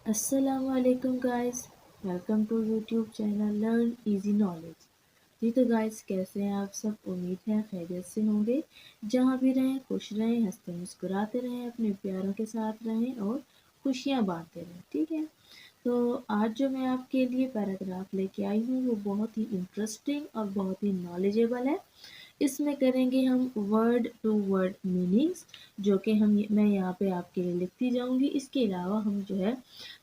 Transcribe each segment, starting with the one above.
अस्सलाम वालेकुम guys. Welcome to YouTube channel learn easy knowledge. जी तो गाइस, कैसे हैं आप सब? उम्मीद है खैरियत से होंगे। जहाँ भी रहें खुश रहें, हंसते मुस्कुराते रहें, अपने प्यारों के साथ रहें और खुशियाँ बांटते रहें। ठीक है, तो आज जो मैं आपके लिए पैराग्राफ लेके आई हूँ वो बहुत ही इंटरेस्टिंग और बहुत ही नॉलेजेबल है। इसमें करेंगे हम वर्ड टू वर्ड मीनिंग्स, जो कि मैं यहाँ पे आपके लिए लिखती जाऊँगी। इसके अलावा हम जो है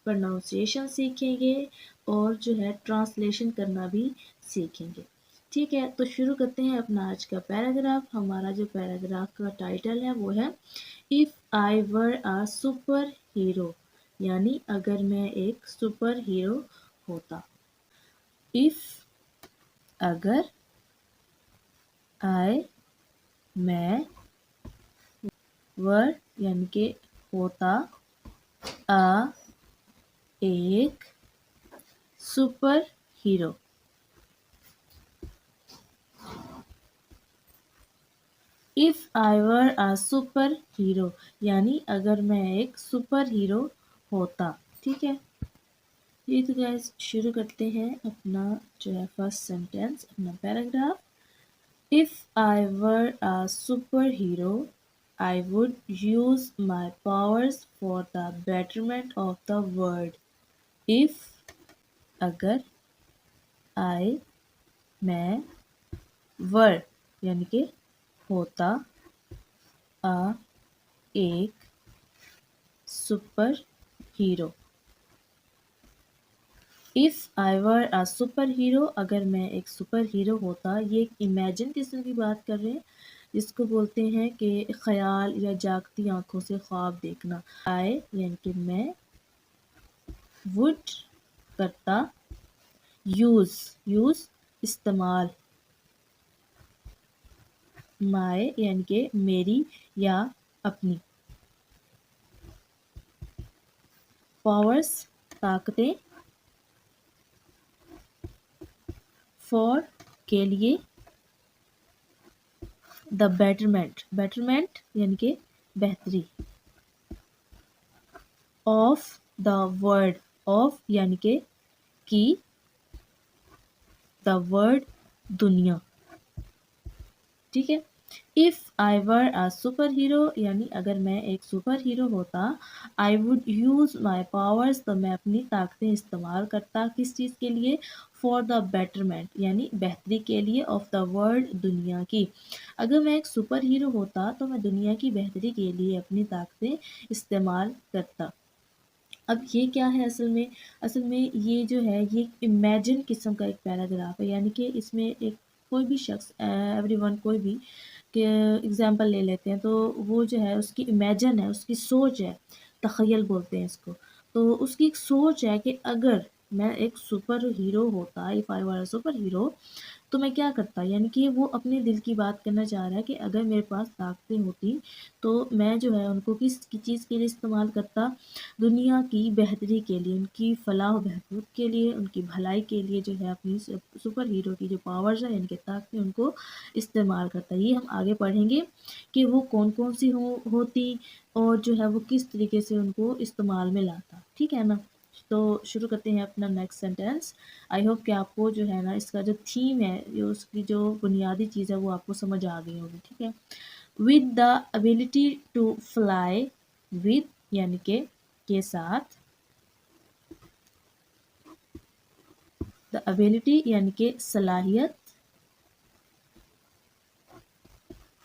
प्रोनाउंसिएशन सीखेंगे और जो है ट्रांसलेशन करना भी सीखेंगे। ठीक है, तो शुरू करते हैं अपना आज का पैराग्राफ। हमारा जो पैराग्राफ का टाइटल है वो है if I were a super hero, यानी अगर मैं एक सुपर हीरो होता। इफ़, अगर, आई, मैं, वर यानी कि होता, अ एक super hero. If I were a super hero, यानी अगर मैं एक सुपर हीरो होता। ठीक है, ये तो गैस शुरू करते हैं अपना जो है फर्स्ट सेंटेंस, अपना paragraph. If I were a super hero, I would use my powers for the betterment of the world. If, अगर, आई, मैं, वर यानी कि होता, अ एक super hero. If I were a super hero, अगर मैं एक सुपर हीरो होता। ये एक इमेजिन किस्म की बात कर रहे हैं, जिसको बोलते हैं कि ख्याल या जागती आंखों से ख्वाब देखना। आई यानी कि मैं, वुड करता, यूज़ यूज़ इस्तेमाल, माय यानी कि मेरी या अपनी, पावर्स ताकतें, फॉर के लिए, द बेटरमेंट बेटरमेंट यानी कि बेहतरी, ऑफ द वर्ल्ड, ऑफ यानी कि द वर्ल्ड दुनिया। ठीक है, if I were a super hero, यानी अगर मैं एक सुपर हीरो होता। I would use my powers, तो मैं अपनी ताकतें इस्तेमाल करता। किस चीज़ के लिए? फॉर द बेटरमेंट यानी बेहतरी के लिए, ऑफ द वर्ल्ड दुनिया की। अगर मैं एक सुपर हीरो होता तो मैं दुनिया की बेहतरी के लिए अपनी ताकतें इस्तेमाल करता। अब ये क्या है असल में ये जो है ये इमेजिन किस्म का एक पैराग्राफ है, यानी कि इसमें एक कोई भी शख्स, एवरीवन, कोई भी के एग्जांपल ले लेते हैं तो वो जो है उसकी इमेजिन है, उसकी सोच है, तख़य्युल बोलते हैं इसको। तो उसकी एक सोच है कि अगर मैं एक सुपर हीरो होता, if I were a super hero, तो मैं क्या करता, यानी कि वो अपने दिल की बात करना चाह रहा है कि अगर मेरे पास ताकतें होती तो मैं जो है उनको किस चीज़ के लिए इस्तेमाल करता? दुनिया की बेहतरी के लिए, उनकी फलाह बहबूद के लिए, उनकी भलाई के लिए जो है अपनी सुपर हीरो की जो पावर्स है, इनके ताकतें, उनको इस्तेमाल करता। ये हम आगे पढ़ेंगे कि वो कौन-कौन सी होती और जो है वो किस तरीके से उनको इस्तेमाल में लाता। ठीक है ना? तो शुरू करते हैं अपना नेक्स्ट सेंटेंस। आई होप कि आपको जो है ना इसका जो थीम है, ये उसकी जो बुनियादी चीज़ है वो आपको समझ आ गई होगी। ठीक है, with the ability to fly, with यानी के साथ, द एबिलिटी यानी कि सलाहियत,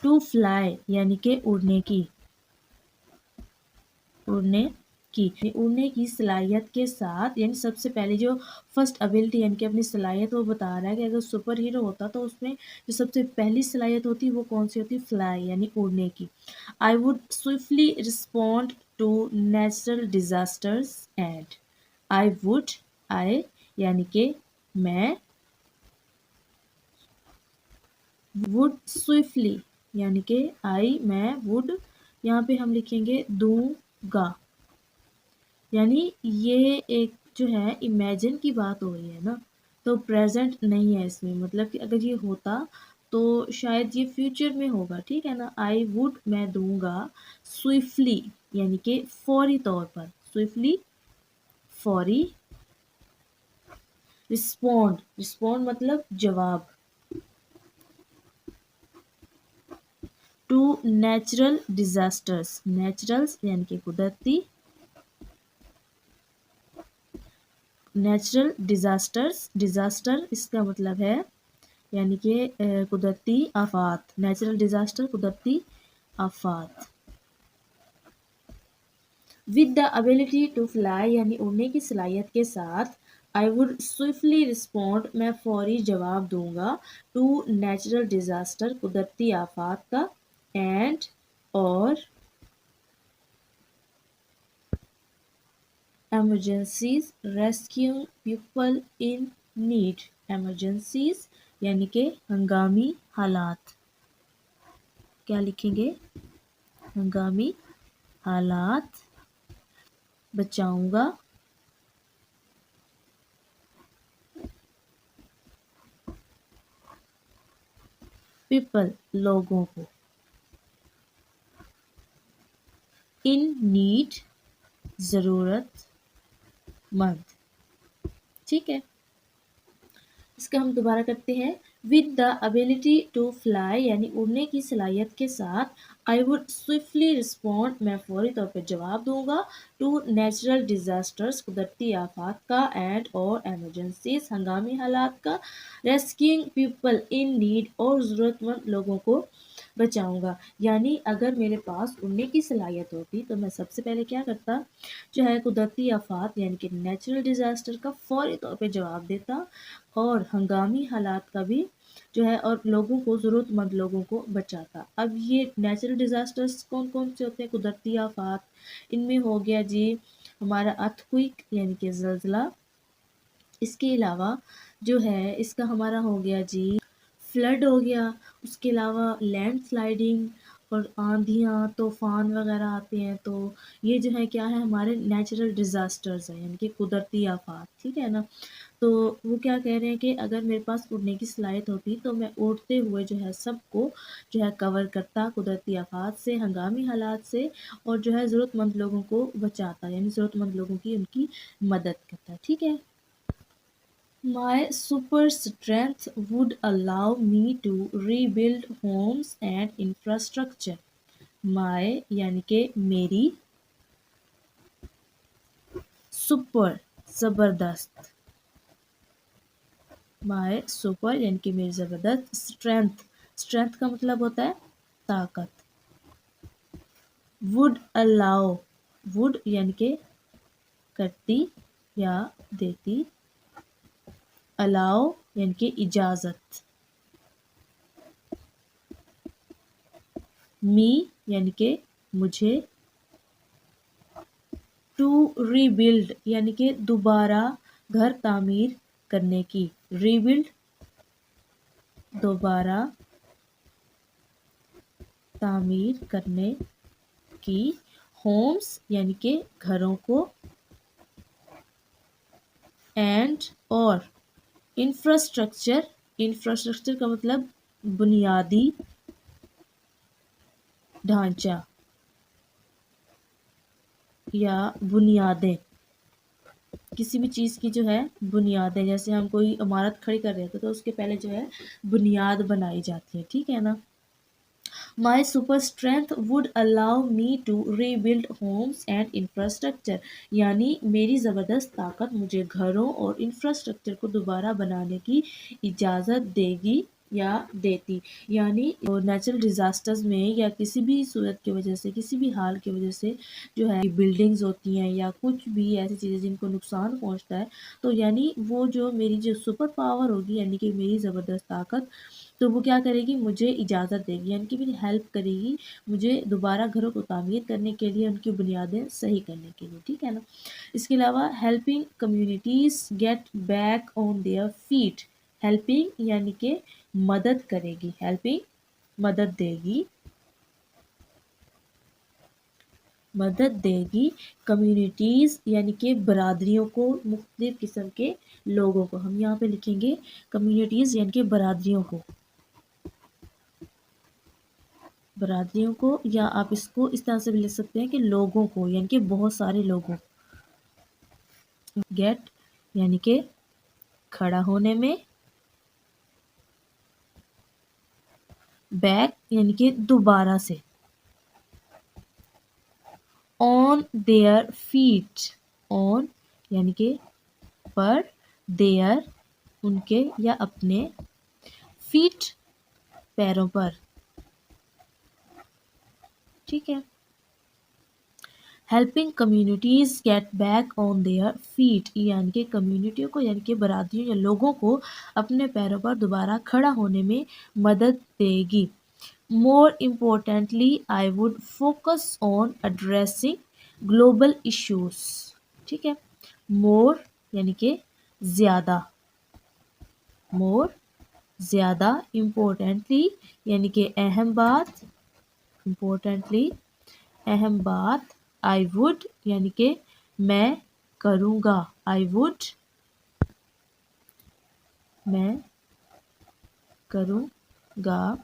टू फ्लाई यानी कि उड़ने उड़ने की सलाहियत के साथ, यानी सबसे पहले जो फर्स्ट एबिलिटी यानी कि अपनी सलाहियत वो बता रहा है कि अगर सुपर हीरो होता तो उसमें जो सबसे पहली सलाहियत होती वो कौन सी होती? फ्लाई यानी उड़ने की। I would swiftly respond to natural disasters and, I would, I यानी कि मैं, वुड स्विफ्टली यानी कि आई मैं, वुड यहाँ पे हम लिखेंगे दूंगा, यानी ये एक जो है इमेजिन की बात हो रही है ना, तो प्रेजेंट नहीं है इसमें। मतलब कि अगर ये होता तो शायद ये फ्यूचर में होगा। ठीक है ना, आई वुड मैं दूंगा, स्विफ्टली यानी कि फौरी तौर पर, स्विफ्टली فوری. رسپونڈ مطلب جواب. To natural disastrous. نیچرلس یعنی کہ قدرتی. نیچرل ڈیزاسٹر اس کا مطلب ہے یعنی کہ قدرتی آفات. نیچرل ڈیزاسٹر قدرتی آفات. With the ability to fly یعنی اڑنے کی صلاحیت کے ساتھ. آئی وڈ سوئفٹلی رسپونڈ میں فوری جواب دوں گا. ٹو نیچرل ڈیزاسٹر قدرتی آفات کا. اینڈ اور emergencies rescuing people in need. Emergencies یعنی کہ ہنگامی حالات. کیا لکھیں گے؟ ہنگامی حالات. بچاؤں گا. پیپل لوگوں کو. ان نیڈ ضرورت مند. ٹھیک ہے، اس کا ہم دوبارہ کرتے ہیں. With the ability to fly یعنی اڑنے کی صلاحیت کے ساتھ. آئی وڈ سوئفٹلی رسپونڈ میں فوری طور پہ جواب دوں گا. ٹو نیچرل ڈیزاسٹرز قدرتی آفات کا. اینڈ اور ایمرجنسیز ہنگامی حالات کا. ریسکیونگ پیپل ان نیڈ اور ضرورت مند لوگوں کو بچاؤں گا. یعنی اگر میرے پاس اڑنے کی صلاحیت ہوتی تو میں سب سے پہلے کیا کرتا، جو ہے قدرتی آفات یعنی کہ نیچرل ڈیزاسٹر کا فوری طور پہ جواب دیتا، اور ہنگامی حالات کا بھی جو ہے، اور لوگوں کو ضرورت مند لوگوں کو بچاتا. اب یہ نیچرل ڈیزاسٹرز کون کون سے ہوتے ہیں؟ قدرتی آفات. ان میں ہو گیا جی ہمارا ارتھکوئک یعنی کہ زلزلہ. اس کے علاوہ جو ہے اس کا ہمارا ہو گیا جی فلڈ ہو گیا. اس کے علاوہ لینڈ سلائڈنگ اور آندھیاں طوفان وغیرہ آتے ہیں. تو یہ جو ہے کیا ہے، ہمارے نیچرل ڈیزاسٹرز ہیں یعنی کہ قدرتی آفات. ٹھیک ہے نا. تو وہ کیا کہہ رہے ہیں کہ اگر میرے پاس اڑنے کی صلاحیت ہوتی تو میں اڑتے ہوئے جو ہے سب کو جو ہے کور کرتا قدرتی آفات سے، ہنگامی حالات سے، اور جو ہے ضرورت مند لوگوں کو بچاتا یعنی ضرورت مند لوگوں کی ان کی مدد کرتا. ٹھیک ہے. My super strength would allow me to rebuild homes and infrastructure. My یعنی کہ میری. سپر زبردست. مائی سپر یعنی کہ میری زبردست. اسٹرینتھ کا مطلب ہوتا ہے طاقت. Would allow. وڈ یعنی کہ کرتی یا دیتی. الاؤ یعنی کہ اجازت. می یعنی کہ مجھے. ٹو ری بلڈ یعنی کہ دوبارہ گھر تعمیر کرنے کی. ری بلڈ دوبارہ تعمیر کرنے کی. ہومس یعنی کہ گھروں کو. اینڈ اور انفراسٹرکچر کا مطلب بنیادی ڈھانچہ یا بنیادیں. کسی بھی چیز کی جو ہے بنیادیں، جیسے ہم کوئی عمارت کھڑی کر رہے تھے تو اس کے پہلے جو ہے بنیاد بنائی جاتی ہے. ٹھیک ہے نا. My super strength would allow me to rebuild homes and infrastructure. یعنی میری زبردست طاقت مجھے گھروں اور انفراسٹرکچر کو دوبارہ بنانے کی اجازت دے گی یا دیتی. یعنی نیچرل ڈیزاسٹرز میں یا کسی بھی صورت کی وجہ سے، کسی بھی حال کی وجہ سے جو ہے بلڈنگز ہوتی ہیں یا کچھ بھی ایسی چیزیں جن کو نقصان پہنچتا ہے، تو یعنی وہ جو میری جو سپر پاور ہوگی یعنی کہ میری زبردست طاقت، تو وہ کیا کرے گی، مجھے اجازت دے گی یعنی کہ میری ہیلپ کرے گی مجھے دوبارہ گھروں کو تعمیر کرنے کے لیے، ان کی بنیادیں صحیح کرنے کے لیے. ٹھیک ہے نا. اس کے علاوہ helping communities get back on their feet. Helping یعنی کہ مدد کرے گی. ہیلپنگ مدد دے گی. مدد دے گی. کمیونٹیز یعنی کہ برادریوں کو، مختلف قسم کے لوگوں کو. ہم یہاں پہ لکھیں گے کمیونٹیز یعنی کہ برادریوں کو. برادریوں کو، یا آپ اس کو اس طرح سے بھی لکھ سکتے ہیں کہ لوگوں کو، یعنی کہ بہت سارے لوگوں. गेट यानी कि खड़ा होने में, बैक यानी कि दोबारा से, ऑन देयर फीट, ऑन यानी कि पर, देयर उनके या अपने, फीट पैरों पर, ठीक है। Helping communities get back on their feet, यानी कि कम्युनिटियों को यानी कि बरादरियों या लोगों को अपने पैरों पर दोबारा खड़ा होने में मदद देगी। More importantly I would focus on addressing global issues, ठीक है। मोर यानी कि ज़्यादा, मोर ज़्यादा, इम्पोर्टेंटली यानी कि अहम बात, इम्पोर्टेंटली अहम बात, आई वुड यानी कि मैं करूँगा, आई वुड मैं करूँगा,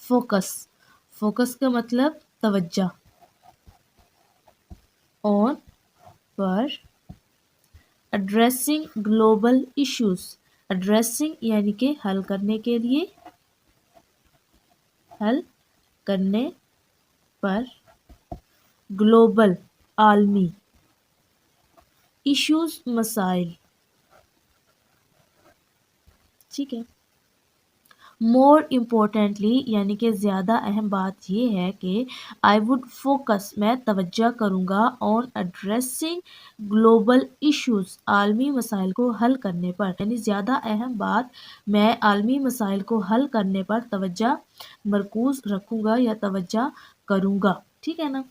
फोकस, फोकस का मतलब तवज्जो, ऑन पर, एड्रेसिंग ग्लोबल इश्यूज, एड्रेसिंग यानी कि हल करने के लिए, हल करने पर, ग्लोबल आलमी, इश्यूज मसाइल, ठीक है। मोर इम्पोर्टेंटली यानी कि ज़्यादा अहम बात ये है कि आई वुड फोकस मैं तवज्जो करूँगा, ऑन एड्रेसिंग ग्लोबल इश्यूज आलमी मसाइल को हल करने पर, यानी ज़्यादा अहम बात मैं आलमी मसाइल को हल करने पर तवज्जो मरकूज रखूँगा या तवज्जो करूँगा, ठीक है ना।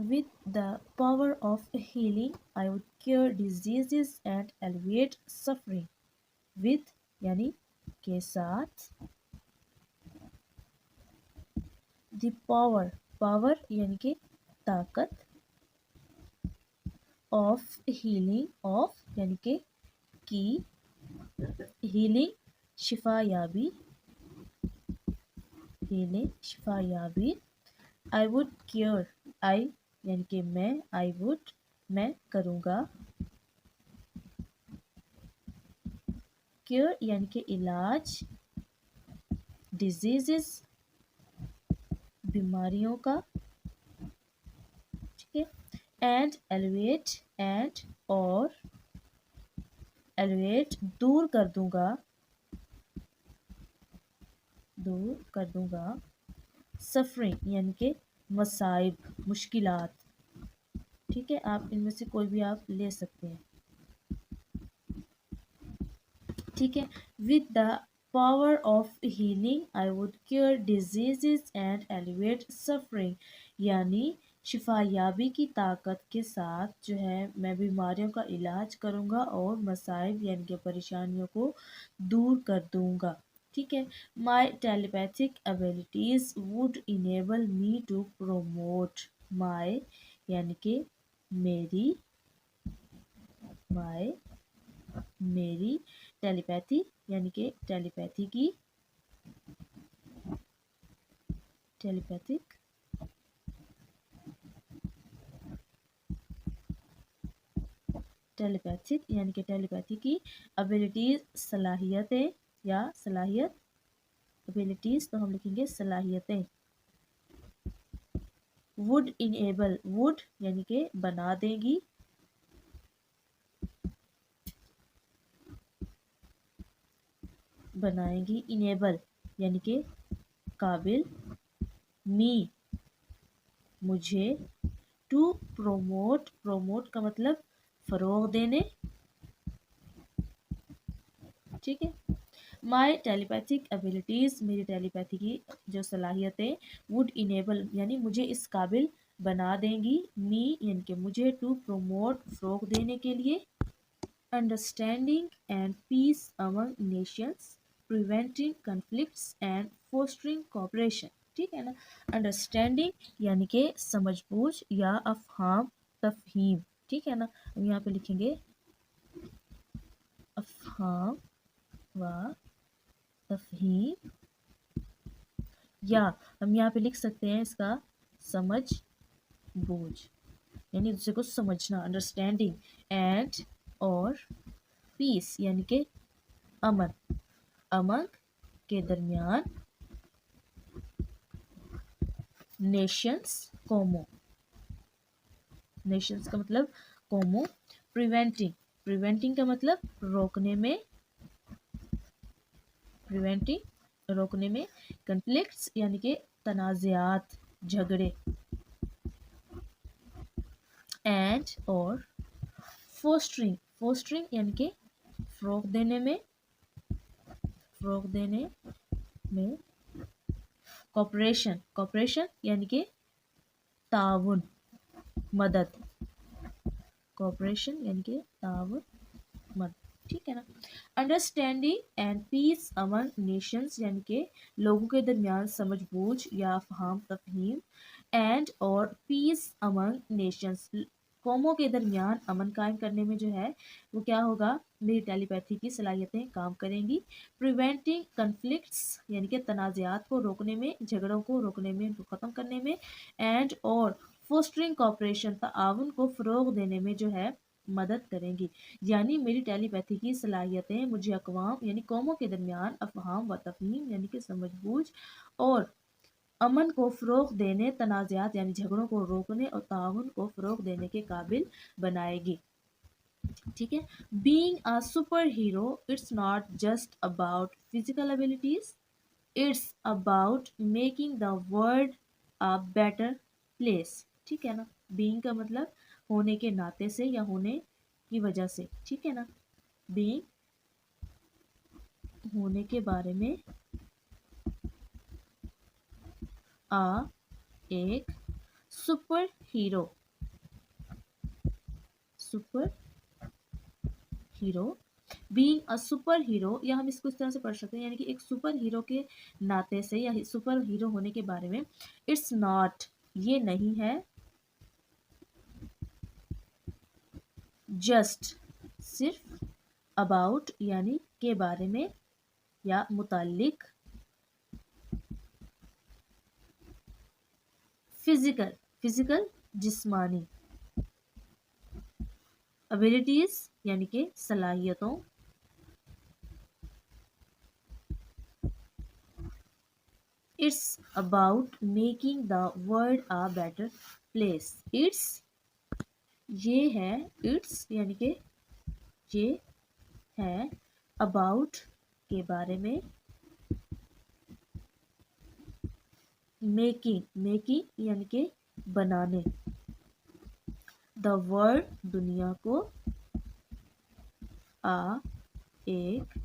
With the power of healing, I would cure diseases and alleviate suffering. With यानी के साथ, the power, power यानी कि ताकत, of healing, of यानी कि की, healing शिफा याबी, healing शिफा याबी, I would cure, I यानी कि मैं, I would मैं करूँगा, cure यानी कि इलाज, diseases बीमारियों का, ठीक है। एंड एलिवेट, एंड और, एलिवेट दूर कर दूंगा, दूर कर दूंगा, सफरिंग यानी कि मसाइब, मुश्किलात, ठीक है। आप इनमें से कोई भी आप ले सकते हैं, ठीक है। With the power of healing I would cure diseases and elevate suffering, यानी शिफा याबी की ताकत के साथ जो है मैं बीमारियों का इलाज करूँगा और मसाइब यानी कि परेशानियों को दूर कर दूँगा, ठीक है। My telepathic abilities would enable me to promote, my यानी कि मेरी, माई मेरी, टेलीपैथी यानी कि टेलीपैथी की, टेलीपैथिक टेलीपैथिक यानी कि टेलीपैथी की एबिलिटीज सलाहियतें या सलाहियत, एबिलिटीज तो हम लिखेंगे सलाहियतें, वुड इनेबल, वुड यानी कि बना देगी, बनाएंगी, इनेबल यानी कि काबिल, मी मुझे, टू प्रोमोट, प्रोमोट का मतलब फरोग देने, ठीक है। माई टेलीपैथिक एबिलिटीज़ मेरी टेलीपैथी की जो सलाहियतें, वुड इनेबल यानी मुझे इस काबिल बना देंगी, मी यानी कि मुझे, टू प्रोमोट फरोग देने के लिए, understanding and peace among nations, preventing conflicts and fostering cooperation, ठीक है ना। अंडरस्टैंडिंग यानी कि समझबूझ या अफहाम तफहीम, ठीक है ना। हम यहाँ पे लिखेंगे अफहाम व तफहीम, या हम यहाँ पे लिख सकते हैं इसका समझ बूझ, यानी दूसरे को समझना, अंडरस्टैंडिंग, एंड और पीस यानी कि अमन, अमन के दरमियान, नेशंस कौमों, नेशंस का मतलब कौमों, प्रिवेंटिंग, प्रिवेंटिंग का मतलब रोकने में, प्रिवेंटिंग रोकने में, कन्फ्लिक्ट्स यानी कि तनाज़ात, झगड़े, एंड और फोस्टरिंग, फोस्टरिंग यानी कि फ़रोग़ देने में, फ़रोग़ देने में, कॉपरेशन, कॉपरेशन यानी कि ताउन, मदद, कॉपरेशन यानी कि ताउन, मदद, ठीक है ना। Understanding and peace among nations यानी कि लोगों के दरमियान समझ बूझ या फहाम तफहीम, एंड और पीस अमंग नेशंस कौमों के दरमियान अमन कायम करने में जो है वो क्या होगा, मेरी टेलीपैथी की सलाहियतें काम करेंगी। प्रिवेंटिंग कन्फ्लिक्ट्स यानी कि तनाज़ात को रोकने में, झगड़ों को रोकने में, उनको ख़त्म करने में, एंड और फोस्टरिंग कॉपरेशन ताउन को फ़रोग़ देने में जो है मदद करेंगी। यानी मेरी टेलीपैथी की सलाहियतें मुझे अक़वाम यानी कौमों के दरमियान अफ़हाम व तफ़हीम यानी कि समझ बूझ और अमन को फ़रोग़ देने, तनाज़ात यानी झगड़ों को रोकने और ताउन को फ़रोग़ देने के काबिल बनाएगी। ठीक है। Being a super hero it's not just about physical abilities, it's about making the world a better place. ठीक है ना। बीइंग का मतलब होने के नाते से या होने की वजह से, ठीक है ना। बीइंग होने के बारे में, आ एक super hero, super hero, being a super hero, या हम इसको इस तरह से पढ़ सकते हैं यानी कि एक सुपर हीरो के नाते से या सुपर हीरो होने के बारे में, इट्स नॉट ये नहीं है, जस्ट सिर्फ, अबाउट यानी के बारे में या मुतालिक, फिजिकल, फिजिकल जिस्मानी, एबिलिटीज यानी कि सलाहियतों, it's about making the world a better place, it's ये है, इट्स यानी कि ये है, अबाउट के बारे में, मेकिंग, मेकिंग यानी कि बनाने, द वर्ल्ड दुनिया को, आ एक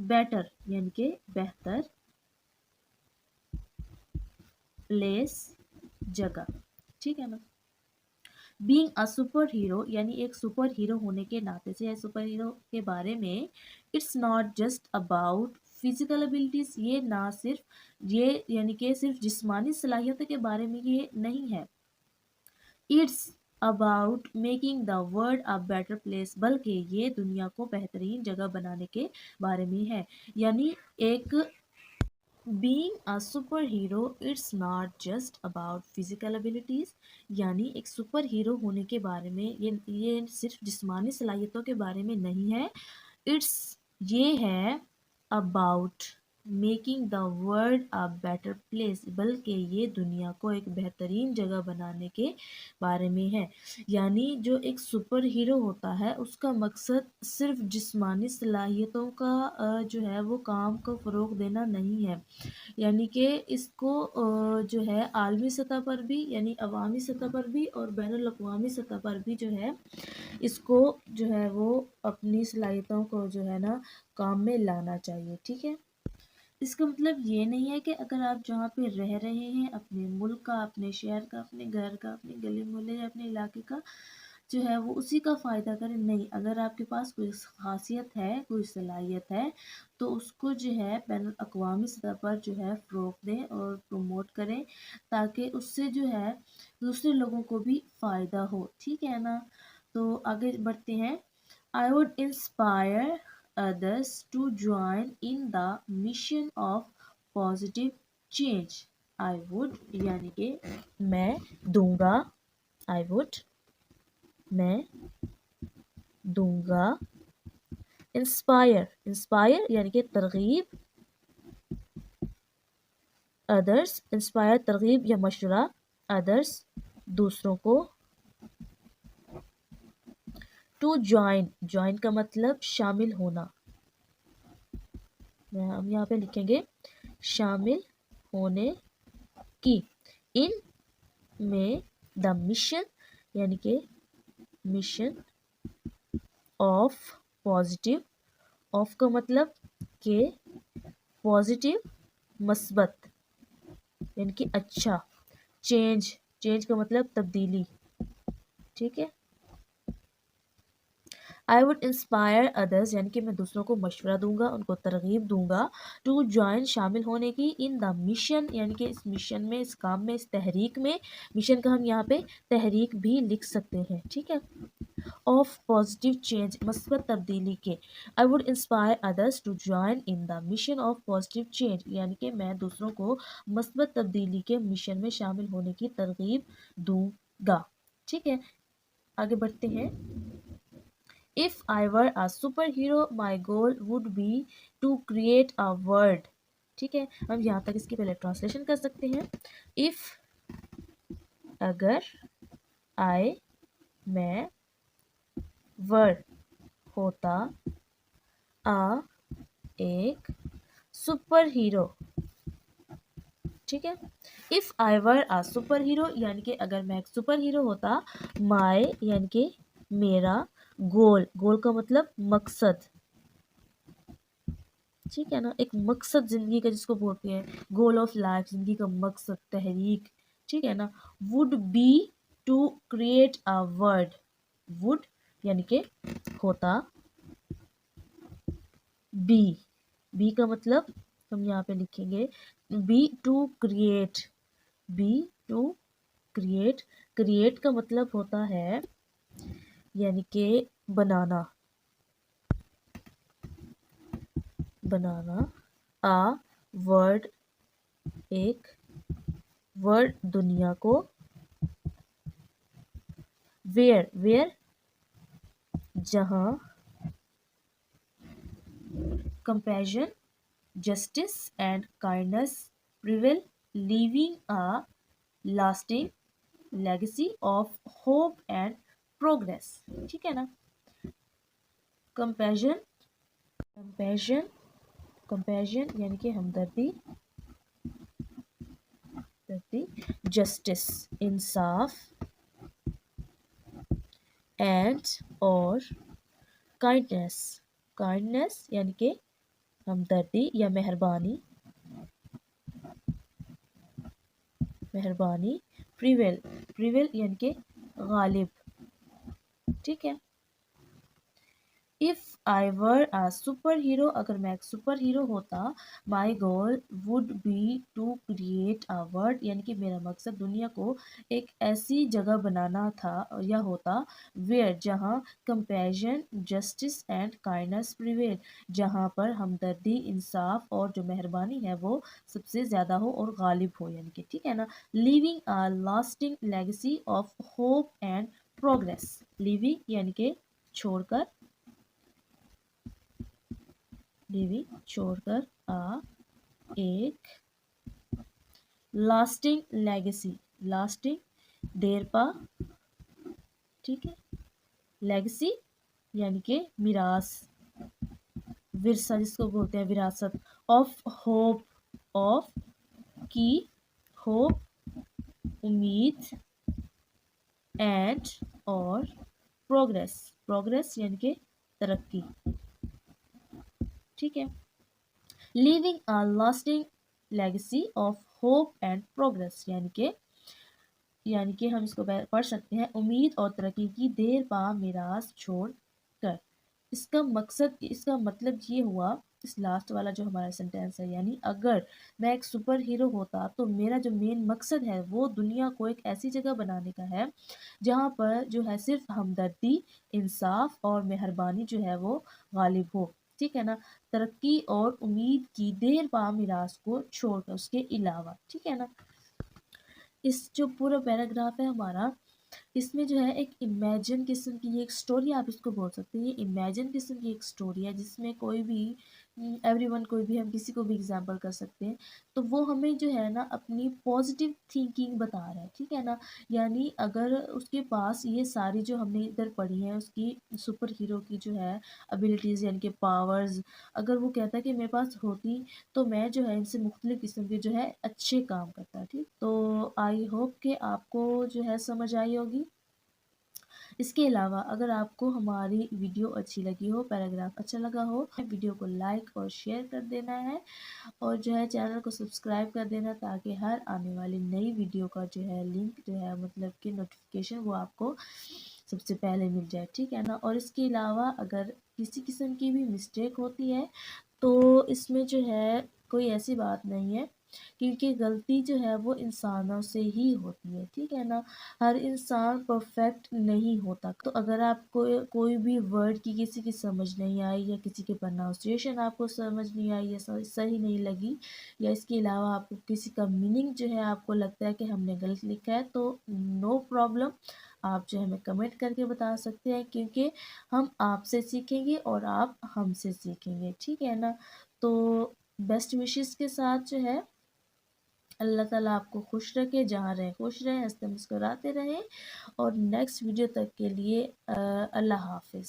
बेटर यानी कि बेहतर, प्लेस जगह, ठीक है ना। बीइंग अ सुपर हीरो यानी एक सुपर हीरो होने के नाते से या सुपर हीरो के बारे में, it's not just about physical abilities, ये ना सिर्फ ये यानी कि सिर्फ जिस्मानी सलाहियतों के बारे में ये नहीं है, it's about making the world a better place, बल्कि ये दुनिया को बेहतरीन जगह बनाने के बारे में है। यानी एक being a super hero it's not just about physical abilities, यानी एक सुपर हीरो होने के बारे में ये सिर्फ जिस्मानी सलाहियतों के बारे में नहीं है, इट्स ये है about making the world a better place, बल्कि ये दुनिया को एक बेहतरीन जगह बनाने के बारे में है। यानी जो एक सुपर हीरो होता है उसका मकसद सिर्फ जिस्मानी सलाहियतों का जो है वो काम को फ़रोग़ देना नहीं है, यानी कि इसको जो है आलमी सतह पर भी यानी अवामी सतह पर भी और बैनुल अक़वामी सतह पर भी जो है इसको जो है वो अपनी सलाहियतों को जो है ना काम में लाना चाहिए। ठीक है। इसका मतलब ये नहीं है कि अगर आप जहाँ पे रह रहे हैं अपने मुल्क का, अपने शहर का, अपने घर का, अपने गली मोहल्ले या अपने इलाके का जो है वो उसी का फ़ायदा करें, नहीं। अगर आपके पास कोई ख़ासियत है, कोई सलाहियत है तो उसको जो है बैनुल अक़वामी सतह पर जो है फ़रोग़ दें और प्रमोट करें, ताकि उससे जो है दूसरे लोगों को भी फ़ायदा हो। ठीक है ना। तो आगे बढ़ते हैं। I would inspire others to join in the mission of positive change. I would यानी कि मैं दूंगा, I would میں دوں گا. انسپائر یعنی کہ ترغیب. ادرس انسپائر ترغیب یا مشورہ. ادرس دوسروں کو. ٹو جوائن کا مطلب شامل ہونا. ہم یہاں پہ لکھیں گے شامل ہونے کی. ان میں دا مشن یعنی کہ مشن آف پازیٹیو. آف کا مطلب کہ پازیٹیو مثبت یعنی کہ اچھا. چینج کا مطلب تبدیلی. ٹھیک ہے. آئی وڈ انسپائر ادرس یعنی کہ میں دوسروں کو مشورہ دوں گا, ان کو ترغیب دوں گا. ٹو جوائن شامل ہونے کی. ان دا مشن یعنی کہ اس مشن میں, اس کام میں, اس تحریک میں. مشن کا ہم یہاں پہ تحریک بھی لکھ سکتے ہیں. ٹھیک ہے. آف پازیٹیو چینج مثبت تبدیلی کے. I would inspire others to join in the mission of positive change یعنی کہ میں دوسروں کو مثبت تبدیلی کے مشن میں شامل ہونے کی ترغیب دوں گا. ٹھیک ہے. آگے بڑھتے ہیں. If I were a superhero, my goal would be to create a world. ٹھیک ہے. ہم یہاں تک اس کی پہلے ٹرانسلیشن کر سکتے ہیں. If اگر میں were ہوتا ایک سپر ہیرو. ٹھیک ہے. If I were a superhero یعنی کہ اگر میں ایک سپر ہیرو ہوتا. My یعنی کہ میرا. گول کا مطلب مقصد. ٹھیک ہے نا. ایک مقصد زندگی کا جس کو بولتے ہیں گول آف لائف, زندگی کا مقصد, تحریک. ٹھیک ہے نا. would be to create a world. would یعنی کہ ہوتا. be کا مطلب ہم یہاں پہ لکھیں گے be to create. be to create کا مطلب ہوتا ہے یعنی کہ بنانا. ورڈ ایک ورڈ دنیا کو. ویئر جہاں. compassion justice and kindness prevail, leaving a lasting legacy of hope and progress. ٹھیک ہے نا. compassion یعنی کہ ہمدردی. جسٹس انصاف. اینڈ اور کائنڈنس یعنی کہ ہمدردی یا مہربانی. پریویل یعنی کہ غالب. ٹھیک ہے. If I were a superhero اگر میں ایک سپر ہیرو ہوتا. My goal would be to create a world یعنی کہ میرا مقصد دنیا کو ایک ایسی جگہ بنانا تھا یا ہوتا. Where جہاں compassion justice and kindness prevail جہاں پر ہمدردی انصاف اور جو مہربانی ہے وہ سب سے زیادہ ہو اور غالب ہو یعنی کہ. ٹھیک ہے نا. Leaving a lasting legacy of hope and progress. Leaving یعنی کہ چھوڑ کر. ایک لاسٹنگ لیگیسی. لاسٹنگ دیر پا. ٹھیک ہے. لیگیسی یعنی کہ میراث, ورثہ جس کو بولتے ہیں وراثت. آف ہوپ کی ہوپ امید. اینڈ اور پروگریس یعنی کہ ترقی. ٹھیک ہے. Living a lasting legacy of hope and progress یعنی کہ ہم اس کو پڑھ سکتے ہیں امید اور ترقی کی دیر پا میراث چھوڑ کر. اس کا مطلب یہ ہوا اس لاسٹ والا جو ہمارا سینٹینس ہے یعنی اگر میں ایک سپر ہیرو ہوتا تو میرا جو مین مقصد ہے وہ دنیا کو ایک ایسی جگہ بنانے کا ہے جہاں پر جو ہے صرف ہمدردی انصاف اور مہربانی جو ہے وہ غالب ہو. ٹھیک ہے نا. ترقی اور امید کی دیر پا میراث کو چھوڑ کر اس کے علاوہ. ٹھیک ہے نا. اس جو پورا پیراگراف ہے ہمارا اس میں جو ہے ایک امیجن قسم کی ایک سٹوری آپ اس کو بول سکتے ہیں، یہ امیجن قسم کی ایک سٹوری ہے جس میں کوئی بھی ایوری ون، کوئی بھی، ہم کسی کو بھی ایگزامپل کر سکتے ہیں، تو وہ ہمیں جو ہے نا اپنی پازیٹیو تھنکنگ بتا رہا ہے، ٹھیک ہے نا. یعنی اگر اس کے پاس یہ ساری جو ہم نے ادھر پڑھی ہیں اس کی سپر ہیرو کی جو ہے ابیلٹیز یعنی کہ پاورز، اگر وہ کہتا ہے کہ میرے پاس ہوتی تو میں جو ہے ان سے مختلف قسم کے جو ہے اچھے کام کرتا. ٹھیک، تو آئی ہوپ کہ آپ کو جو ہے سمجھ آئی ہوگی. اس کے علاوہ اگر آپ کو ہماری ویڈیو اچھی لگی ہو، پیراگراف اچھا لگا ہو، ویڈیو کو لائک اور شیئر کر دینا ہے، اور جو ہے چینل کو سبسکرائب کر دینا تاکہ ہر آنے والی نئی ویڈیو کا جو ہے لنک جو ہے مطلب کہ نوٹیفیکیشن وہ آپ کو سب سے پہلے مل جائے، ٹھیک ہے نا. اور اس کے علاوہ اگر کسی قسم کی بھی مسٹیک ہوتی ہے تو اس میں جو ہے کوئی ایسی بات نہیں ہے، کیونکہ غلطی جو ہے وہ انسانوں سے ہی ہوتی ہے، ٹھیک ہے نا. ہر انسان پرفیکٹ نہیں ہوتا، تو اگر آپ کو کوئی بھی ورڈ کی کسی کی سمجھ نہیں آئی یا کسی کی پرناؤنسیشن آپ کو سمجھ نہیں آئی یا صحیح نہیں لگی، یا اس کے علاوہ آپ کو کسی کا میننگ جو ہے آپ کو لگتا ہے کہ ہم نے غلط لکھا ہے، تو نو پرابلم، آپ جو ہے ہمیں کمنٹ کر کے بتا سکتے ہیں، کیونکہ ہم آپ سے سیکھیں گے اور آپ ہم سے سیکھیں گے، ٹھیک ہے نا. تو بیسٹ وشز کے ساتھ جو ہے اللہ تعالیٰ آپ کو خوش رکھے، جہاں رہے خوش رہیں، ہنستے مسکراتے رہیں، اور نیکسٹ ویڈیو تک کے لیے اللہ حافظ.